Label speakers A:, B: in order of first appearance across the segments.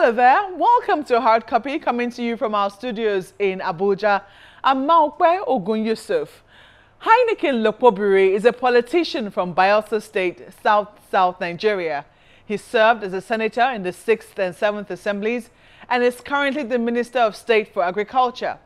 A: Hello there, welcome to Hard Copy, coming to you from our studios in Abuja. I'm Maokwe Ogun Yusuf. Heineken Lokpobiri is a politician from Bayelsa State, South Nigeria. He served as a senator in the 6th and 7th Assemblies and is currently the Minister of State for Agriculture.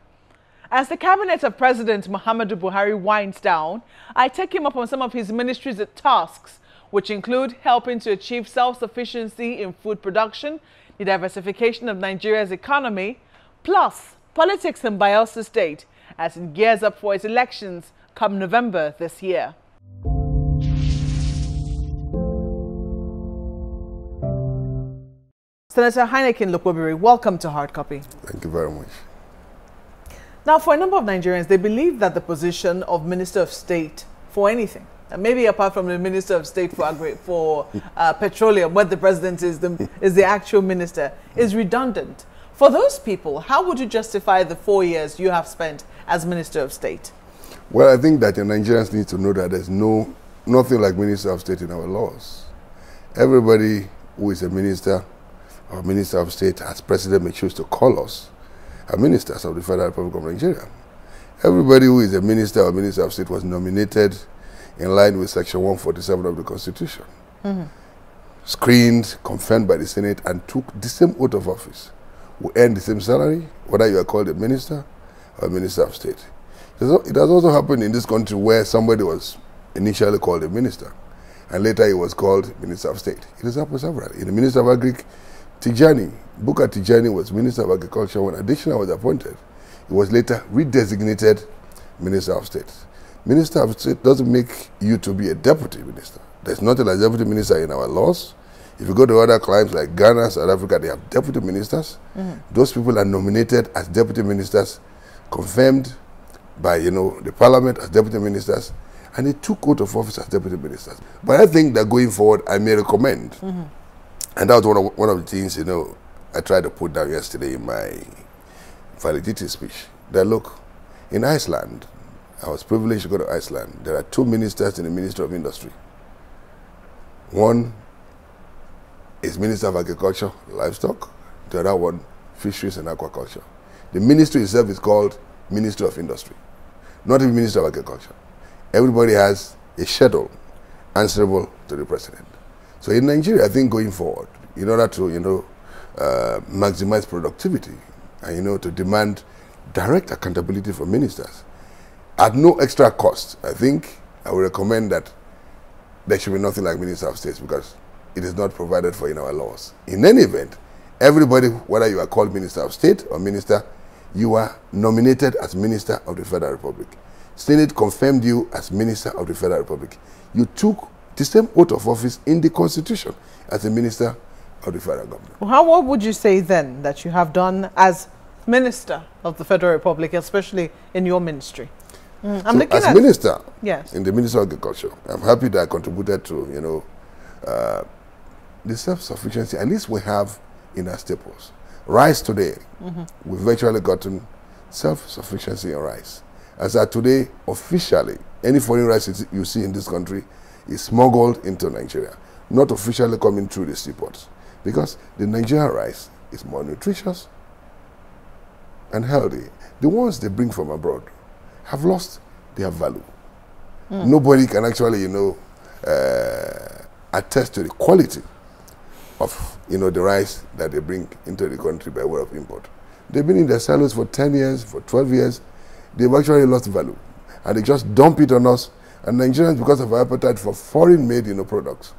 A: As the cabinet of President Muhammadu Buhari winds down, I take him up on some of his ministry's tasks, which include helping to achieve self-sufficiency in food production, the diversification of Nigeria's economy, plus politics in Bayelsa State as it gears up for its elections come November this year. Senator Heineken Lokpobiri, welcome to Hard Copy.
B: Thank you very much.
A: Now, for a number of Nigerians, they believe that the position of Minister of State for anything, maybe apart from the Minister of State for Petroleum, where the president is the actual minister, is redundant. For those people, how would you justify the 4 years you have spent as Minister of State?
B: Well, I think that the Nigerians need to know that there's nothing like Minister of State in our laws. Everybody who is a minister or Minister of State, as President may choose to call us, are ministers of the Federal Republic of Nigeria. Everybody who is a minister or Minister of State was nominated in line with Section 147 of the Constitution, screened, confirmed by the Senate, and took the same oath of office. We earn the same salary, whether you are called a minister or a Minister of State. It has also happened in this country where somebody was initially called a minister, and later he was called Minister of State. It has happened severally. In the Minister of Agric, Bukar Tijani was Minister of Agriculture when additional was appointed. He was later redesignated Minister of State. Minister of State doesn't make you to be a deputy minister. There's nothing like deputy minister in our laws. If you go to other climes like Ghana, South Africa, they have deputy ministers. Those people are nominated as deputy ministers, confirmed by the parliament as deputy ministers, and they took oath of office as deputy ministers. But I think that going forward, I may recommend, and that was one of the things I tried to put down yesterday in my validity speech, that look, in Iceland, I was privileged to go to Iceland. There are 2 ministers in the Ministry of Industry. One is Minister of Agriculture, Livestock. The other one, Fisheries and Aquaculture. The ministry itself is called Ministry of Industry, not even Minister of Agriculture. Everybody has a schedule answerable to the president. So in Nigeria, I think going forward, in order to maximize productivity and to demand direct accountability from ministers, at no extra cost, I think I would recommend that there should be nothing like Minister of State, because it is not provided for in our laws. In any event, everybody, whether you are called Minister of State or Minister, you are nominated as Minister of the Federal Republic. Senate confirmed you as Minister of the Federal Republic. You took the same oath of office in the Constitution as a Minister of the Federal Government.
A: Well, what would you say then that you have done as Minister of the Federal Republic, especially in your ministry?
B: As Minister,
A: yes,
B: in the Ministry of Agriculture, I'm happy that I contributed to, the self-sufficiency at least we have in our staples. Rice today, we've virtually gotten self-sufficiency in rice. As of today, officially, any foreign rice you see in this country is smuggled into Nigeria, not officially coming through the seaports, because the Nigerian rice is more nutritious and healthy. The ones they bring from abroad have lost their value. Nobody can actually, attest to the quality of, the rice that they bring into the country by way of import. They've been in their silos for 10 years, for 12 years. They've actually lost value. And they just dump it on us. And Nigerians, because of our appetite for foreign-made, products,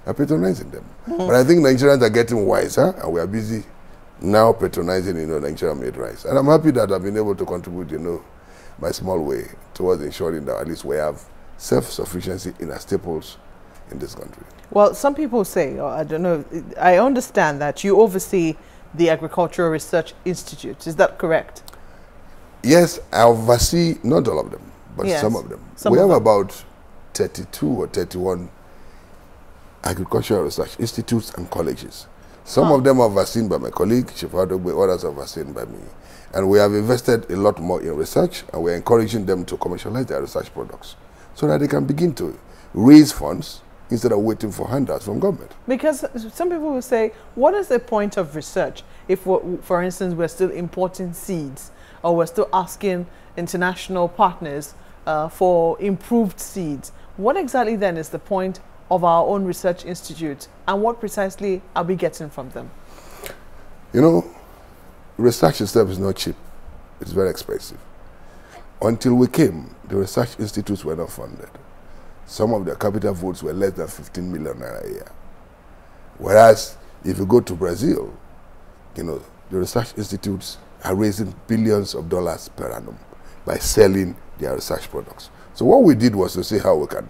B: are patronizing them. But I think Nigerians are getting wiser, and we are busy now patronizing, Nigerian-made rice. And I'm happy that I've been able to contribute, my small way towards ensuring that at least we have self-sufficiency in our staples in this country.
A: Well, some people say, or I don't know, I understand that you oversee the Agricultural Research Institute. Is that correct?
B: Yes, I oversee not all of them, but
A: yes,
B: some of them.
A: We
B: have about 32 or 31 agricultural research institutes and colleges. Some of them are overseen by my colleague, Chief Adogbe, others are overseen by me. And we have invested a lot more in research, and we're encouraging them to commercialize their research products so that they can begin to raise funds instead of waiting for handouts from government.
A: Because some people will say, what is the point of research if, for instance, we're still importing seeds, or we're still asking international partners for improved seeds? What exactly then is the point of our own research institute, and what precisely are we getting from them?
B: You know, research itself is not cheap. It's very expensive. Until we came, the research institutes were not funded. Some of their capital votes were less than 15 million naira a year. Whereas, if you go to Brazil, you know, the research institutes are raising billions of dollars per annum by selling their research products. So what we did was to see how we can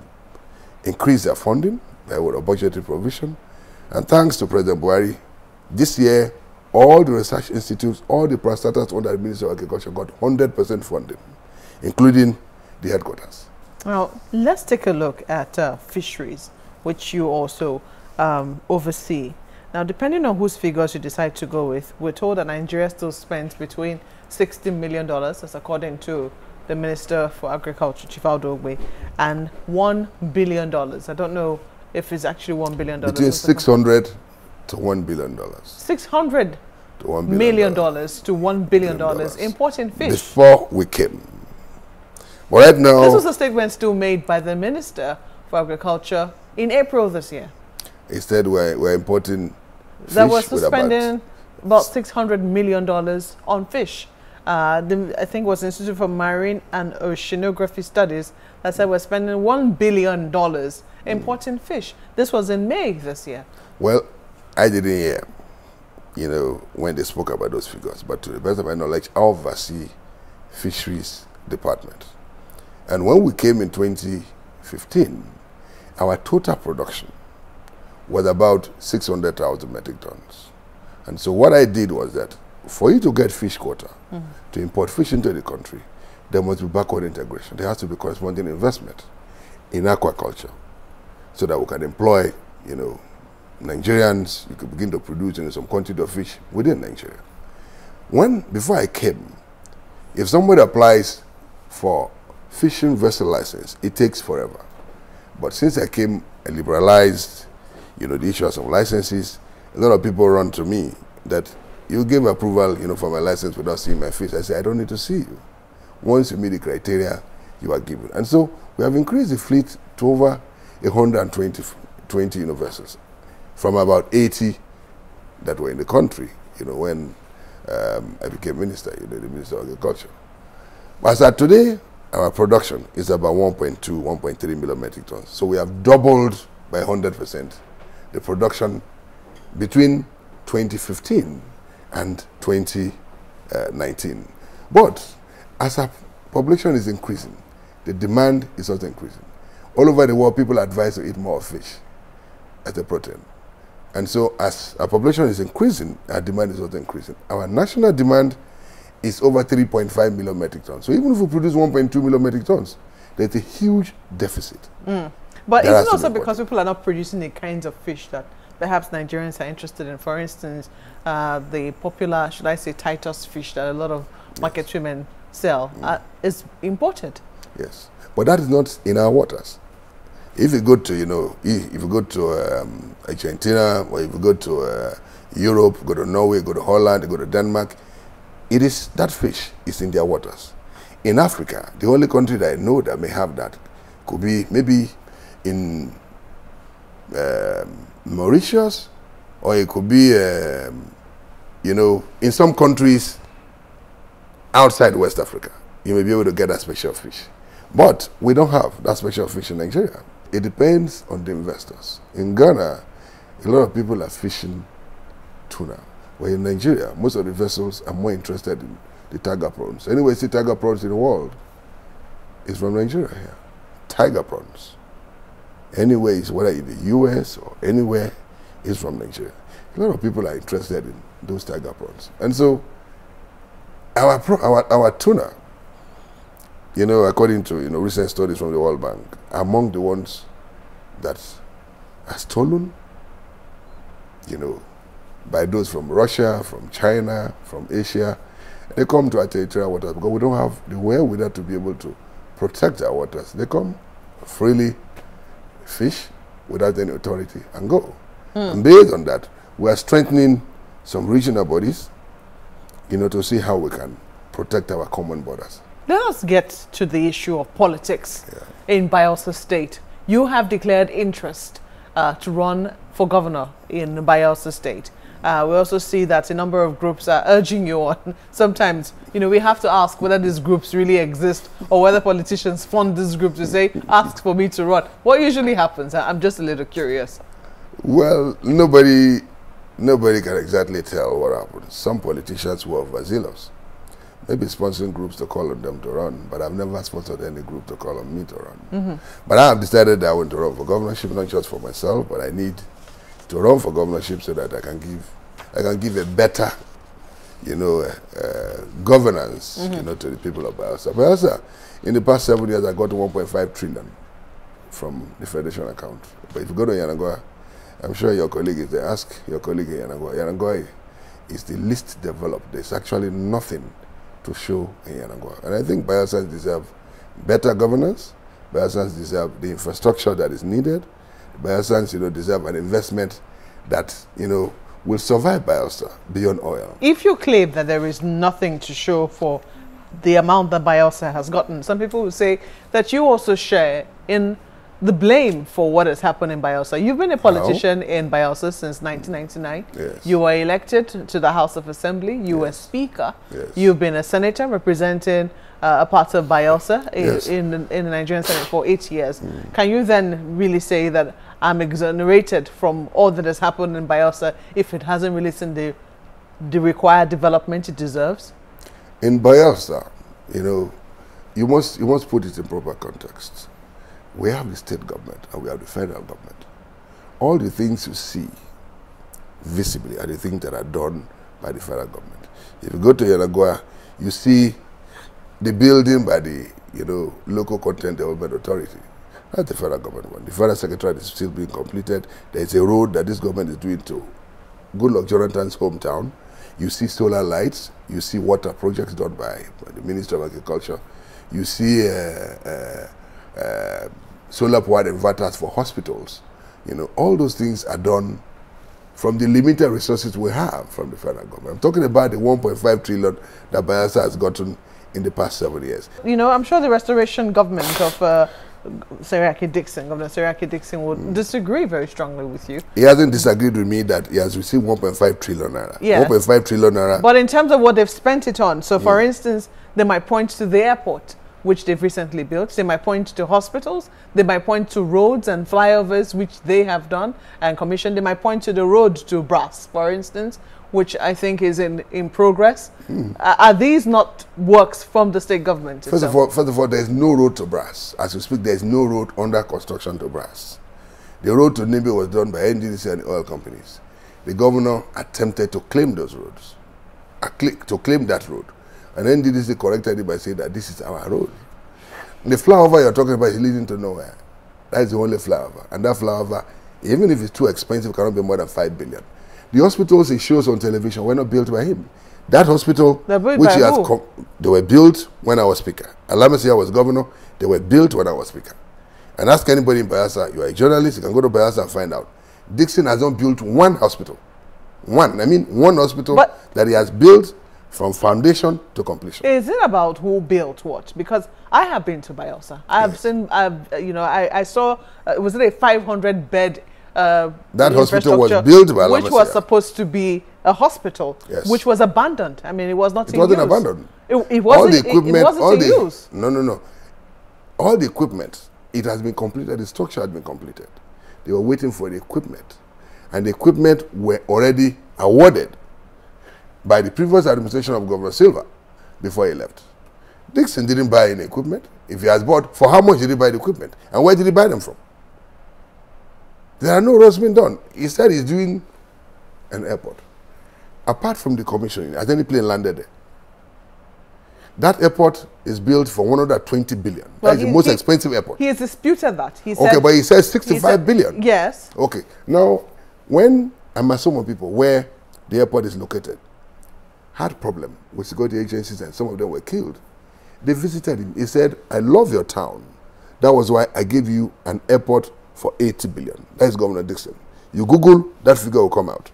B: increase their funding by way of budgetary provision. And thanks to President Buhari, this year, all the research institutes, all the parastatals under the Ministry of Agriculture got 100% funding, including the headquarters.
A: Now, let's take a look at fisheries, which you also oversee. Now, depending on whose figures you decide to go with, we're told that Nigeria still spends between $60 million, that's according to the Minister for Agriculture, Chief Ogbe, and $1 billion. I don't know if it's actually $1 billion.
B: Between 600 to $1 billion.
A: 600
B: to $1
A: million to $1 billion importing fish.
B: Before we came. But right now,
A: this was a statement still made by the Minister for Agriculture in April this year.
B: He said we're importing fish.
A: That was spending about $600 million on fish. I think it was the Institute for Marine and Oceanography Studies that said we're spending $1 billion importing fish. This was in May this year.
B: Well, I didn't hear, you know, when they spoke about those figures. But to the best of my knowledge, I oversee fisheries department. And when we came in 2015, our total production was about 600,000 metric tons. And so what I did was that for you to get fish quota, to import fish into the country, there must be backward integration. There has to be corresponding investment in aquaculture so that we can employ, you know, Nigerians. You could begin to produce, you know, some quantity of fish within Nigeria. Before I came, if somebody applies for fishing vessel license, it takes forever. But since I came, I liberalized, you know, the issuance of licenses. A lot of people run to me that you give approval, you know, for my license without seeing my fish. I say, I don't need to see you. Once you meet the criteria, you are given. And so we have increased the fleet to over 120 vessels from about 80 that were in the country, you know, when I became minister, you know, the Minister of Agriculture. As at today, our production is about 1.2, 1.3 million metric tons. So we have doubled by 100% the production between 2015 and 2019. But as our population is increasing, the demand is also increasing. All over the world, people are advised to eat more fish as a protein. And so as our population is increasing, our demand is also increasing. Our national demand is over 3.5 million metric tons. So even if we produce 1.2 million metric tons, there's a huge deficit.
A: But is it also because people are not producing the kinds of fish that perhaps Nigerians are interested in? For instance, the popular, should I say, Titus fish that a lot of market women sell is imported.
B: Yes, but that is not in our waters. If you go to, you know, if you go to Argentina, or if you go to Europe, go to Norway, go to Holland, go to Denmark, it is, that fish is in their waters. In Africa, the only country that I know that may have that could be maybe in Mauritius, or it could be, you know, in some countries outside West Africa. You may be able to get that special fish. But we don't have that special fish in Nigeria. It depends on the investors. In Ghana, a lot of people are fishing tuna. Where in Nigeria, most of the vessels are more interested in the tiger prawns. Anyway, see tiger prawns in the world is from Nigeria here. Tiger prawns. Anyways, whether in the US or anywhere, is from Nigeria. A lot of people are interested in those tiger prawns. And so our tuna, you know, according to, you know, recent studies from the World Bank, among the ones that are stolen, you know, by those from Russia, from China, from Asia. They come to our territorial waters because we don't have the wherewithal to be able to protect our waters. They come freely, fish, without any authority and go. And based on that, we are strengthening some regional bodies, you know, to see how we can protect our common borders.
A: Let us get to the issue of politics in Bayelsa State. You have declared interest to run for governor in Bayelsa State. We also see that a number of groups are urging you on. Sometimes, you know, we have to ask whether these groups really exist or whether politicians fund these groups to say, ask for me to run. What usually happens? I'm just a little curious.
B: Well, nobody can exactly tell what happens. Some politicians were overzealous. Maybe sponsoring groups to call on them to run, but I've never sponsored any group to call on me to run. But I have decided that I want to run for governorship, not just for myself, but I need to run for governorship so that I can give a better, you know, governance, you know, to the people of Bayelsa. Bayelsa, in the past 7 years, I got 1.5 trillion from the Federation account. But if you go to Yanagwa, I'm sure your colleague, if they ask your colleague in Yanagwa, Yanagwa is the least developed. There's actually nothing to show in Yanagwa. And I think Bayelsans deserve better governance. Bayelsans deserve the infrastructure that is needed. Bayelsans, you know, deserve an investment that, you know, will survive Bayelsa beyond oil. If
A: you claim that there is nothing to show for the amount that Bayelsa has gotten, some people will say that you also share in the blame for what has happened in Bayelsa. You've been a politician in Bayelsa since 1999.
B: Yes.
A: You were elected to the House of Assembly. You were Speaker. Yes. You've been a senator representing a part of Bayelsa in the Nigerian Senate for 8 years. Can you then really say that I'm exonerated from all that has happened in Bayelsa if it hasn't really seen the required development it deserves?
B: In Bayelsa, you know, you must put it in proper context. We have the state government and we have the federal government. All the things you see visibly are the things that are done by the federal government. If you go to Yanagwa, you see the building by the, you know, local content development authority. That's the federal government one. The federal secretariat is still being completed. There is a road that this government is doing to Goodluck Jonathan's hometown. You see solar lights. You see water projects done by the Ministry of Agriculture. You see solar-powered inverters for hospitals. You know, all those things are done from the limited resources we have from the federal government. I'm talking about the 1.5 trillion that Bayelsa has gotten in the past 7 years.
A: You know, I'm sure the restoration government of Governor Seriake Dixon would disagree very strongly with you.
B: He hasn't disagreed with me that he has received 1.5 trillion naira.
A: Yes.
B: 1.5 trillion naira.
A: But in terms of what they've spent it on, so for instance, they might point to the airport, which they've recently built. They might point to hospitals. They might point to roads and flyovers, which they have done and commissioned. They might point to the road to Brass, for instance, which I think is in progress. Are these not works from the state government itself?
B: First of all, there is no road to Brass. As we speak, there is no road under construction to Brass. The road to Nimbe was done by NGDC and oil companies. The governor attempted to claim those roads, to claim that road. And NGDC corrected it by saying that this is our road. The flyover you're talking about is leading to nowhere. That's the only flyover. And that flyover, even if it's too expensive, cannot be more than 5 billion. The hospitals he shows on television were not built by him. That hospital, which he has they were built when I was Speaker. Alamasi was governor, they were built when I was Speaker. And ask anybody in Bayelsa, you are a journalist, you can go to Bayelsa and find out. Dixon has not built one hospital. One hospital that he has built from foundation to completion.
A: Is it about who built what? Because I have been to Bayelsa. I have seen, you know, I saw, was it a 500-bed
B: that hospital was built by
A: which was supposed to be a hospital, which was abandoned. I mean, it was not in use.
B: It wasn't abandoned.
A: It wasn't, all the equipment, it wasn't in use.
B: No. All the equipment, it has been completed. The structure had been completed. They were waiting for the equipment. And the equipment were already awarded by the previous administration of Governor Silva before he left. Dixon didn't buy any equipment. If he has bought, for how much did he buy the equipment? And where did he buy them from? There are no roads being done. He said he's doing an airport. Apart from the commissioning, has any plane landed there? That airport is built for 120 billion. Well, that's the most expensive airport.
A: He has disputed that. He
B: said, okay, but he says 65 billion.
A: Yes.
B: Okay. Now, when Amasomo people, where the airport is located, had problem with security agencies and some of them were killed, they visited him. He said, I love your town. That was why I gave you an airport for 80 billion. That is Governor Dixon. You Google, that figure will come out.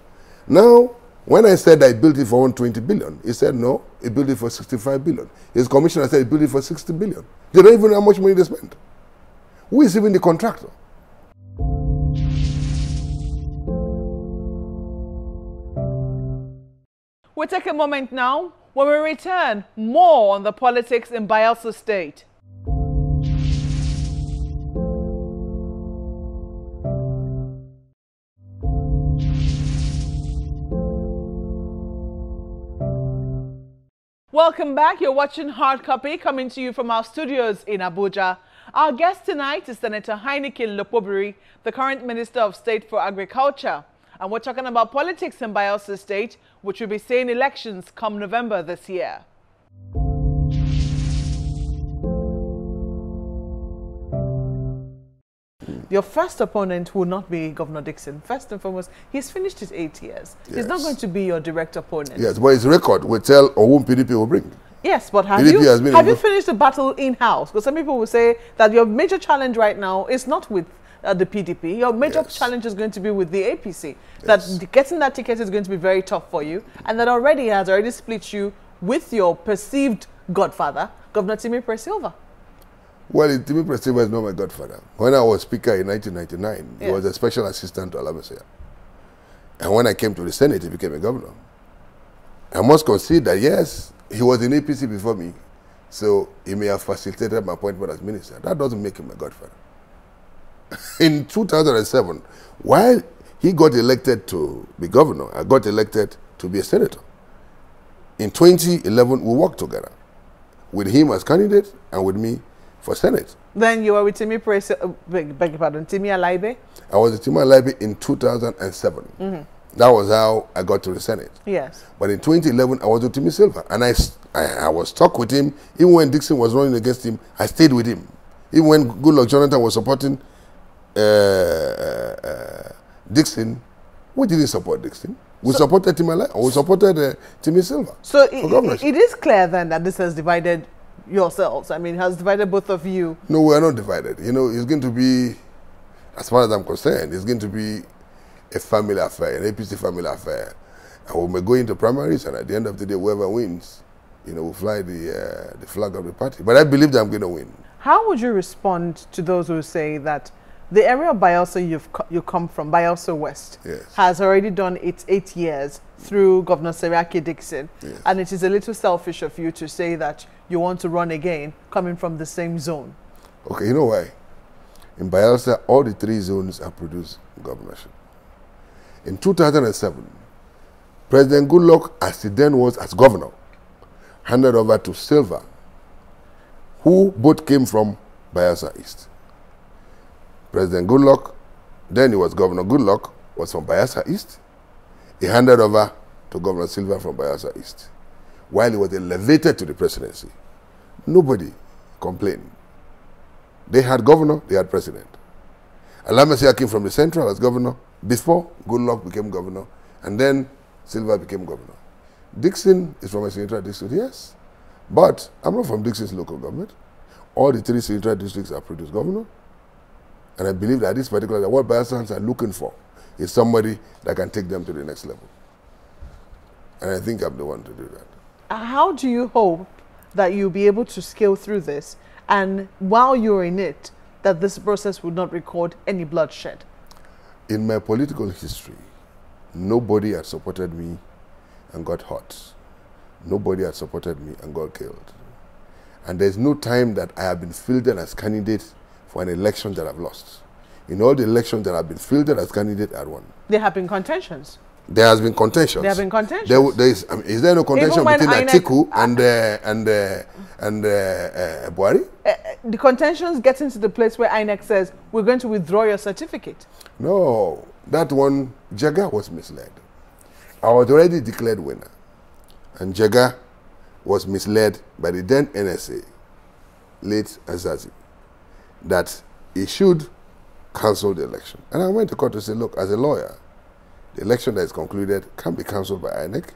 B: Now, when I said I built it for 120 billion, he said no, he built it for 65 billion. His commissioner said he built it for 60 billion. They don't even know how much money they spent. Who is even the contractor?
A: We'll take a moment now. When we return, more on the politics in Bayelsa State. Welcome back. You're watching Hard Copy, coming to you from our studios in Abuja. Our guest tonight is Senator Heineken Lokpobiri, the current Minister of State for Agriculture. And we're talking about politics in Bayelsa State, which will be seeing elections come November this year. Your first opponent will not be Governor Dixon. First and foremost, he's finished his 8 years. Yes. He's not going to be your direct opponent.
B: Yes, but his record will tell on whom PDP will bring.
A: Yes, but have you finished the battle in-house? Because some people will say that your major challenge right now is not with the PDP. Your major challenge is going to be with the APC. That getting that ticket is going to be very tough for you, and that has already split you with your perceived godfather, Governor Timi Presilva.
B: Well, Timi Presilva is not my godfather. When I was speaker in 1999, he was a special assistant to Alamesia. And when I came to the Senate, he became a governor. I must concede that, yes, he was in APC before me, so he may have facilitated my appointment as minister. That doesn't make him my godfather. In 2007, while he got elected to be governor, I got elected to be a senator. In 2011, we worked together, with him as candidate and with me for Senate.
A: Then you were with Timi Timi Alaibe? I
B: was with Timi Alaibe in 2007. Mm-hmm. That was how I got to the Senate.
A: Yes.
B: But in 2011, I was with Timi Silva, and I was stuck with him. Even when Dixon was running against him, I stayed with him. Even when Goodluck Jonathan was supporting Dixon, we didn't support Dixon. We supported Timi Alaibe, we supported Timi Silva.
A: So it is clear then that this has divided yourselves. I mean, has divided both of you.
B: No, we are not divided. You know, it's going to be, as far as I'm concerned, it's going to be a family affair, an APC family affair. And we may go into primaries, and at the end of the day, whoever wins, you know, will fly the flag of the party. But I believe that I'm going to win.
A: How would you respond to those who say that the area of Bayelsa you come from, Bayelsa West, has already done its 8 years through Governor Seriake Dixon, and it is a little selfish of you to say that you want to run again coming from the same zone?
B: Okay, you know why? In Bayelsa, all the 3 zones have produced governorship. In 2007, President Goodluck, as he then was as governor, handed over to Silva, who both came from Bayelsa East. President Goodluck, then he was Governor Goodluck, was from Bayelsa East. He handed over to Governor Silva from Bayelsa East. While he was elevated to the presidency, nobody complained. They had governor, they had president. Alamesia came from the central as governor before Goodluck became governor, and then Silva became governor. Dixon is from a central district, yes, but I'm not from Dixon's local government. All the 3 central districts have produced governor, and I believe that this particular, what Bayelsans are looking for is somebody that can take them to the next level. And I think I'm the one to do that.
A: How do you hope that you'll be able to scale through this, and while you're in it, that this process would not record any bloodshed?
B: In my political history, nobody had supported me and got hurt. Nobody had supported me and got killed. And there's no time that I have been fielded as candidate for an election that I've lost. In all the elections that I've been fielded as candidate, I won.
A: There have been contentions.
B: There has been contentions.
A: There have been contentions.
B: Is there no contention between Atiku and Buhari?
A: The contentions get into the place where INEC says, we're going to withdraw your certificate.
B: No, that one, Jaga was misled. I was already declared winner. And Jaga was misled by the then NSA, late Azazi, that he should cancel the election. And I went to court to say, look, as a lawyer, the election that is concluded can't be cancelled by INEC.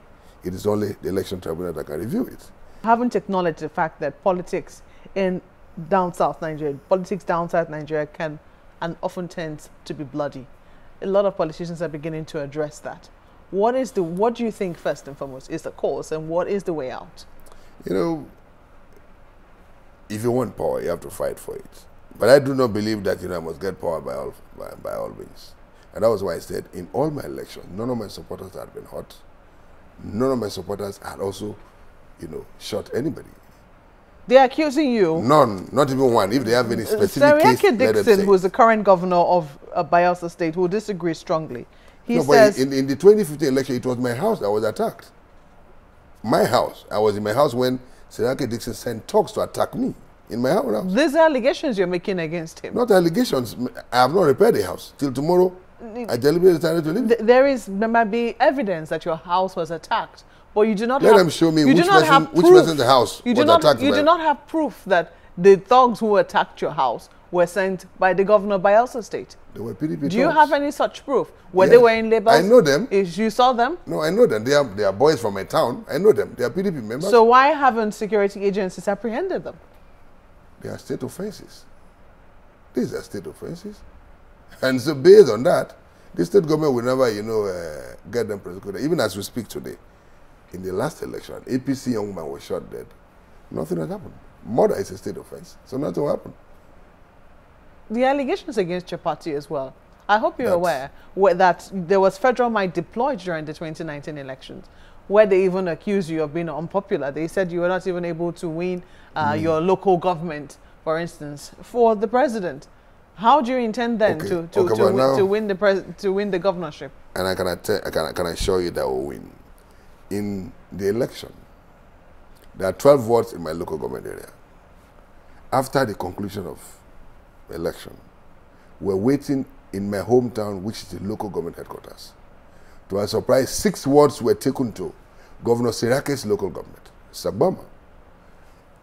B: It is only the election tribunal that can review it.
A: I haven't acknowledged the fact that politics in down south Nigeria, can and often tends to be bloody. A lot of politicians are beginning to address that. What do you think first and foremost is the cause, and what is the way out?
B: You know, if you want power, you have to fight for it. But I do not believe that, you know, I must get power by all means. And that was why I said in all my elections, none of my supporters had been hurt. None of my supporters had also, you know, shot anybody.
A: They're accusing you.
B: None, not even one. If they have any specific case,
A: Agric Dixon, who is the current governor of Bayelsa State, who disagrees strongly. He says,
B: but in the 2015 election, it was my house that was attacked. My house. I was in my house when Agric Dixon sent talks to attack me in my house.
A: These are allegations you're making against him.
B: Not allegations. I have not repaired the house. Till tomorrow, I deliberately decided to leave.
A: There might be evidence that your house was attacked, but you do not
B: Let them show me which person in the house was attacked.
A: You do not have proof that the thugs who attacked your house were sent by the governor of Bayelsa State.
B: They were PDP thugs.
A: Do you have any such proof? Where they were in labels?
B: I know them.
A: You saw them?
B: No, I know them. They are boys from my town. I know them. They are PDP members.
A: So why haven't security agencies apprehended them?
B: They are state offenses. These are state offenses. And so based on that, the state government will never, you know, get them prosecuted. Even as we speak today, in the last election, APC young man was shot dead. Nothing has happened. Murder is a state offense, so nothing will happen.
A: The allegations against your party as well. I hope you're aware that there was federal might deployed during the 2019 elections, where they even accused you of being unpopular. They said you were not even able to win your local government, for instance, for the president. How do you intend then to win the governorship? And
B: I can assure you that we'll win. In the election, there are 12 wards in my local government area. After the conclusion of the election, we're waiting in my hometown, which is the local government headquarters. To our surprise, 6 wards were taken to Governor Sirake's local government, Sagbama.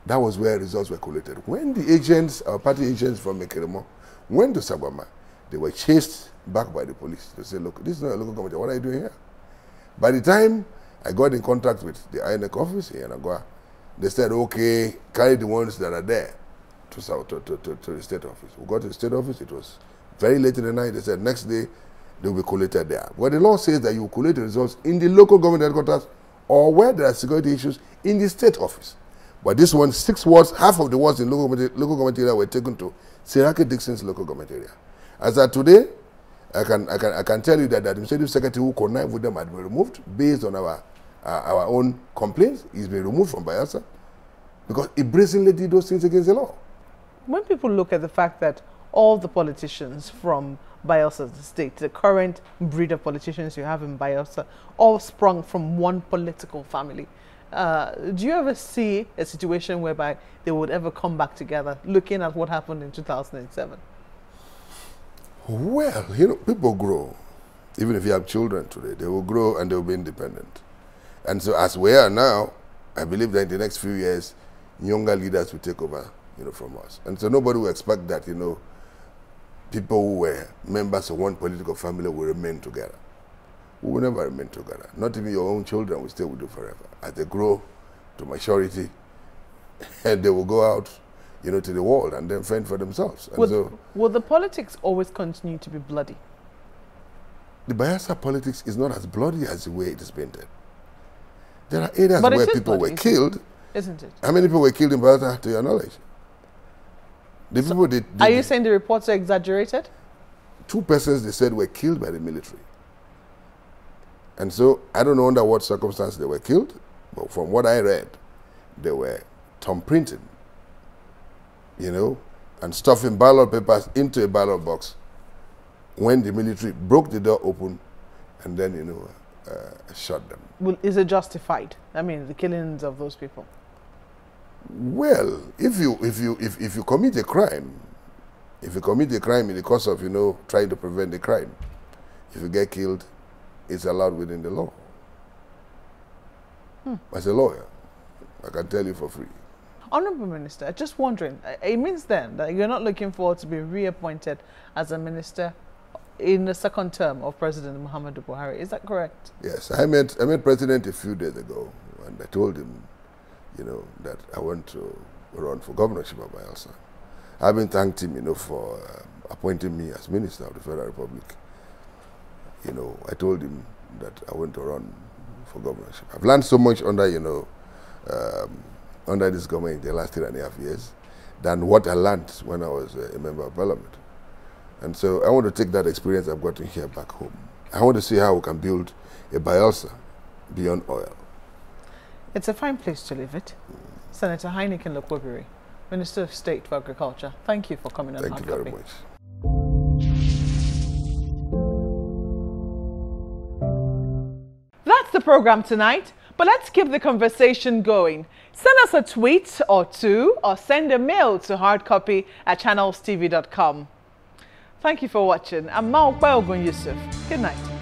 B: That was where results were collated. When the agents, our party agents from Mekeremo, went to Sagbama, they were chased back by the police. They said, look, this is not a local government. What are you doing here? By the time I got in contact with the INEC office here in Agua, they said, okay, carry the ones that are there to the state office. We got to the state office. It was very late in the night. They said next day they will be collated there. But the law says that you will collate the results in the local government headquarters or where there are security issues in the state office. But this one, 6 wards, half of the wards in local government area were taken to Agric Dixon's local government area. As of today, I can tell you that the administrative secretary who connived with them had been removed based on our own complaints. He's been removed from Bayelsa because he brazenly did those things against the law.
A: When people look at the fact that all the politicians from Bayelsa State, the current breed of politicians you have in Bayelsa, all sprung from one political family, do you ever see a situation whereby they would ever come back together, looking at what happened in 2007?
B: Well, you know, people grow. Even if you have children today, they will grow and they will be independent. And so as we are now, I believe that in the next few years, younger leaders will take over, you know, from us. And so nobody will expect that, you know, people who were members of one political family will remain together. We will never remain together. Not even your own children will stay with you forever. As they grow to maturity, and they will go out, you know, to the world and then fend for themselves. And
A: will the politics always continue to be bloody?
B: The Bayelsa politics is not as bloody as the way it is painted. There are areas where people were killed.
A: Isn't it?
B: How many people were killed in Bayelsa, to your knowledge? The people
A: are you saying the reports are exaggerated? 2
B: persons, they said, were killed by the military. And so, I don't know under what circumstances they were killed, but from what I read, they were thumbprinted, you know, and stuffing ballot papers into a ballot box when the military broke the door open and then, you know, shot them.
A: Well, is it justified? I mean, the killings of those people?
B: Well, if you commit a crime, in the course of, you know, trying to prevent the crime, if you get killed, it's allowed within the law. As a lawyer, I can tell you for free.
A: Honorable Minister, just wondering, it means then that you're not looking forward to be reappointed as a minister in the second term of President Muhammadu Buhari. Is that correct?
B: Yes, I met President a few days ago, and I told him, you know, that I want to run for governorship of Bayelsa. I haven't thanked him, you know, for appointing me as Minister of the Federal Republic, you know, I told him that I want to run for governorship. I've learned so much under, you know, under this government in the last 3.5 years than what I learned when I was a member of parliament. And so I want to take that experience I've gotten here back home. I want to see how we can build a Bielsa beyond oil. It's
A: a fine place to live it. Senator Heineken Lokpobiri, Minister of State for Agriculture, thank you for coming on Hard Copy.
B: Thank you very much.
A: That's the program tonight, but let's keep the conversation going. Send us a tweet or two, or send a mail to hardcopy@channelstv.com. Thank you for watching. I'm Lokpobiri Yusuf. Good night.